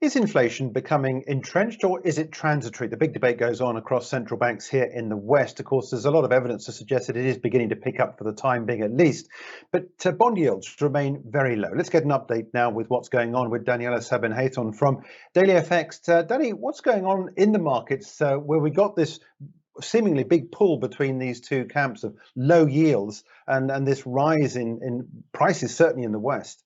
Is inflation becoming entrenched or is it transitory? The big debate goes on across central banks here in the West. Of course, there's a lot of evidence to suggest that it is beginning to pick up for the time being at least. But bond yields remain very low. Let's get an update now with what's going on with Daniela Sabin Hathorn from Daily FX. Danny, what's going on in the markets where we got this seemingly big pull between these two camps of low yields and this rise in prices, certainly in the West?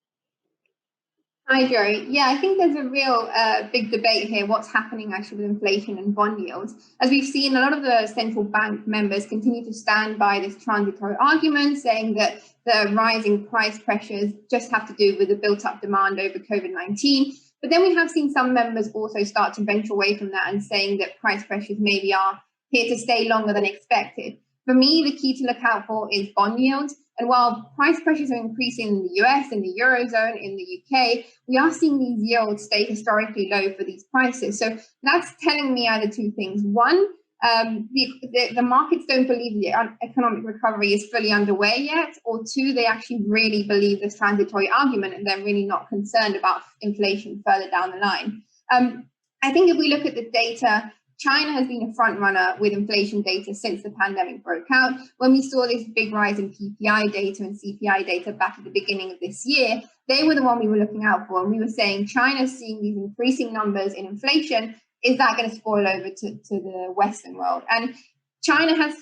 Hi, Joe. Yeah, I think there's a real big debate here, what's happening actually with inflation and bond yields. As we've seen, a lot of the central bank members continue to stand by this transitory argument, saying that the rising price pressures just have to do with the built-up demand over COVID-19. But then we have seen some members also start to venture away from that and saying that price pressures maybe are here to stay longer than expected. For me, the key to look out for is bond yields. And while price pressures are increasing in the US, in the Eurozone, in the UK, we are seeing these yields stay historically low for these prices. So that's telling me either two things. One, the markets don't believe the economic recovery is fully underway yet, or two, they actually really believe this transitory argument and they're really not concerned about inflation further down the line. I think if we look at the data, China has been a front runner with inflation data since the pandemic broke out. When we saw this big rise in PPI data and CPI data back at the beginning of this year, they were the one we were looking out for. And we were saying China's seeing these increasing numbers in inflation. Is that going to spoil over to the Western world? And China has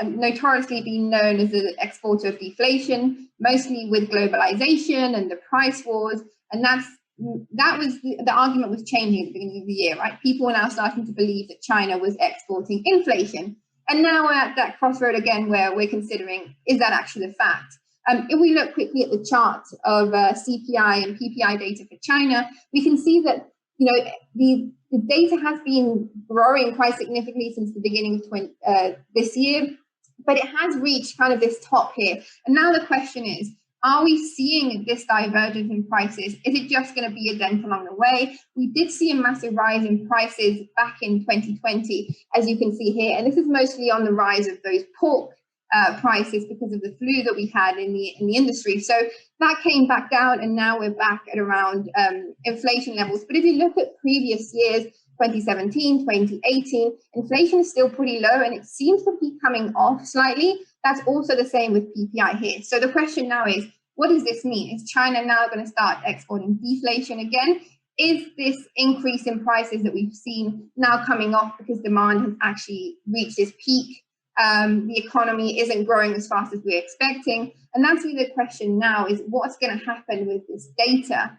notoriously been known as an exporter of deflation, mostly with globalization and the price wars. And that was the argument was changing at the beginning of the year, right? People were now starting to believe that China was exporting inflation. And now we're at that crossroad again where we're considering, is that actually the fact? If we look quickly at the chart of CPI and PPI data for China, we can see that the data has been growing quite significantly since the beginning of this year, but it has reached kind of this top here. And now the question is, are we seeing this divergence in prices? Is it just going to be a dent along the way? We did see a massive rise in prices back in 2020, as you can see here. And this is mostly on the rise of those pork prices because of the flu that we had in the industry. So that came back down and now we're back at around inflation levels. But if you look at previous years, 2017, 2018, inflation is still pretty low and it seems to be coming off slightly. That's also the same with PPI here. So the question now is, what does this mean? Is China now going to start exporting deflation again? Is this increase in prices that we've seen now coming off because demand has actually reached its peak? The economy isn't growing as fast as we're expecting. And that's really the question now is what's going to happen with this data?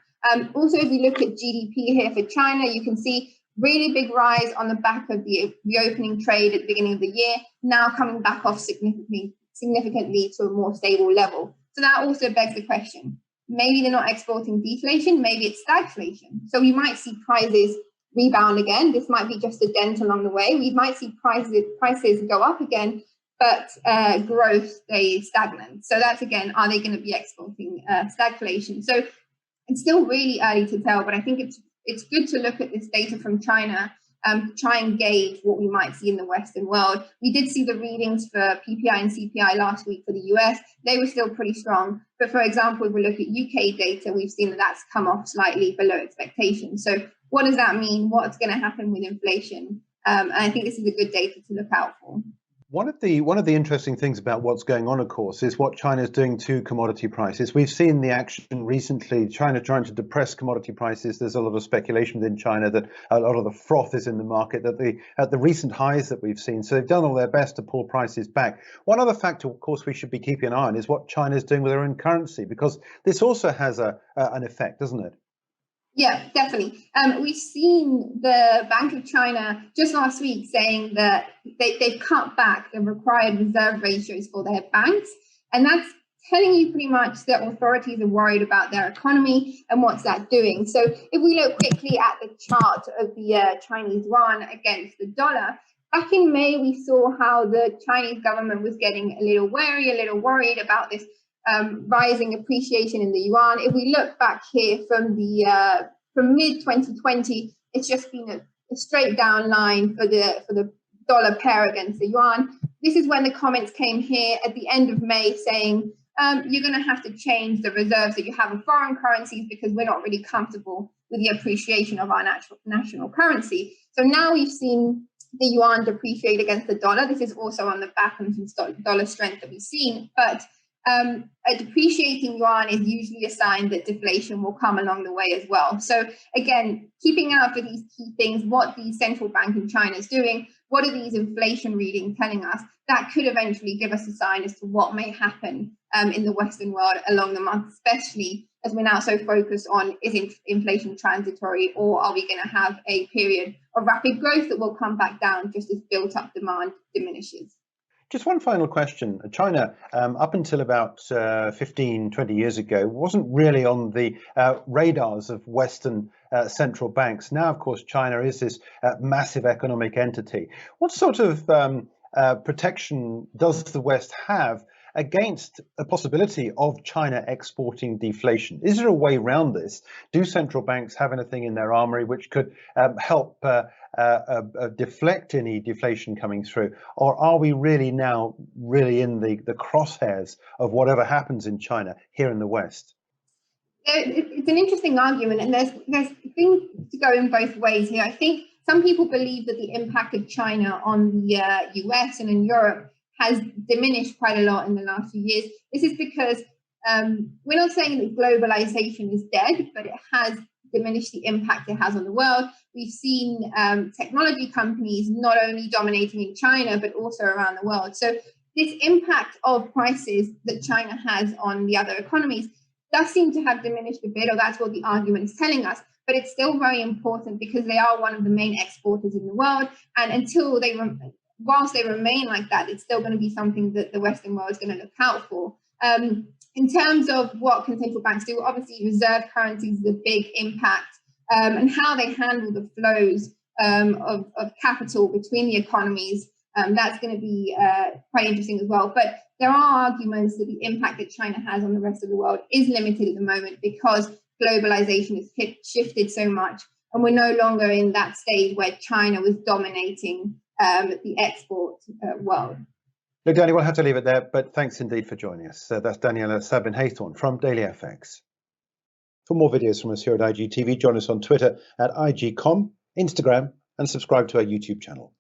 Also, if you look at GDP here for China, you can see really big rise on the back of the reopening trade at the beginning of the year, now coming back off significantly to a more stable level. So that also begs the question, maybe they're not exporting deflation, maybe it's stagflation. So we might see prices rebound again. This might be just a dent along the way. We might see prices go up again, but growth stays stagnant. So that's again, are they going to be exporting stagflation? So it's still really early to tell, but I think it's good to look at this data from China to try and gauge what we might see in the Western world. We did see the readings for PPI and CPI last week for the US. They were still pretty strong. But for example, if we look at UK data, we've seen that that's come off slightly below expectations. So what does that mean? What's going to happen with inflation? And I think this is a good data to look out for. One of the interesting things about what's going on, of course, is what China is doing to commodity prices. We've seen the action recently, China trying to depress commodity prices. There's a lot of speculation within China that a lot of the froth is in the market at the recent highs that we've seen. So they've done all their best to pull prices back. One other factor, of course, we should be keeping an eye on is what China is doing with their own currency, because this also has an effect, doesn't it? Yeah, definitely. We've seen the Bank of China just last week saying that they've cut back the required reserve ratios for their banks. And that's telling you pretty much that authorities are worried about their economy and what's that doing. So if we look quickly at the chart of the Chinese yuan against the dollar, back in May, we saw how the Chinese government was getting a little wary, a little worried about this rising appreciation in the yuan. If we look back here from mid 2020, it's just been a straight down line for the dollar pair against the yuan. This is when the comments came here at the end of May saying you're going to have to change the reserves that you have in foreign currencies because we're not really comfortable with the appreciation of our national currency. So now we've seen the yuan depreciate against the dollar. This is also on the back of some dollar strength that we've seen, but a depreciating yuan is usually a sign that deflation will come along the way as well. So again, keeping an eye for these key things, what the central bank in China is doing, what are these inflation readings telling us, that could eventually give us a sign as to what may happen in the Western world along the month, especially as we're now so focused on, is inflation transitory, or are we going to have a period of rapid growth that will come back down just as built up demand diminishes? Just one final question. China, up until about 15, 20 years ago, wasn't really on the radars of Western central banks. Now, of course, China is this massive economic entity. What sort of protection does the West have against a possibility of China exporting deflation? Is there a way around this? Do central banks have anything in their armory which could help deflect any deflation coming through? Or are we really now in the crosshairs of whatever happens in China here in the West? It's an interesting argument, and there's things to go in both ways here. I think some people believe that the impact of China on the US and in Europe has diminished quite a lot in the last few years. This is because we're not saying that globalization is dead, but it has diminished the impact it has on the world. We've seen technology companies not only dominating in China, but also around the world. So this impact of prices that China has on the other economies does seem to have diminished a bit, or that's what the argument is telling us. But it's still very important because they are one of the main exporters in the world. And until whilst they remain like that, it's still going to be something that the Western world is going to look out for. In terms of what can central banks do, obviously reserve currencies is a big impact, and how they handle the flows of capital between the economies, that's going to be quite interesting as well. But there are arguments that the impact that China has on the rest of the world is limited at the moment because globalization has shifted so much, and we're no longer in that stage where China was dominating the export world. Look, Danny, we'll have to leave it there, but thanks indeed for joining us. That's Daniela Sabin Hathorn from Daily FX. For more videos from us here at IGTV, join us on Twitter at IGCom, Instagram, and subscribe to our YouTube channel.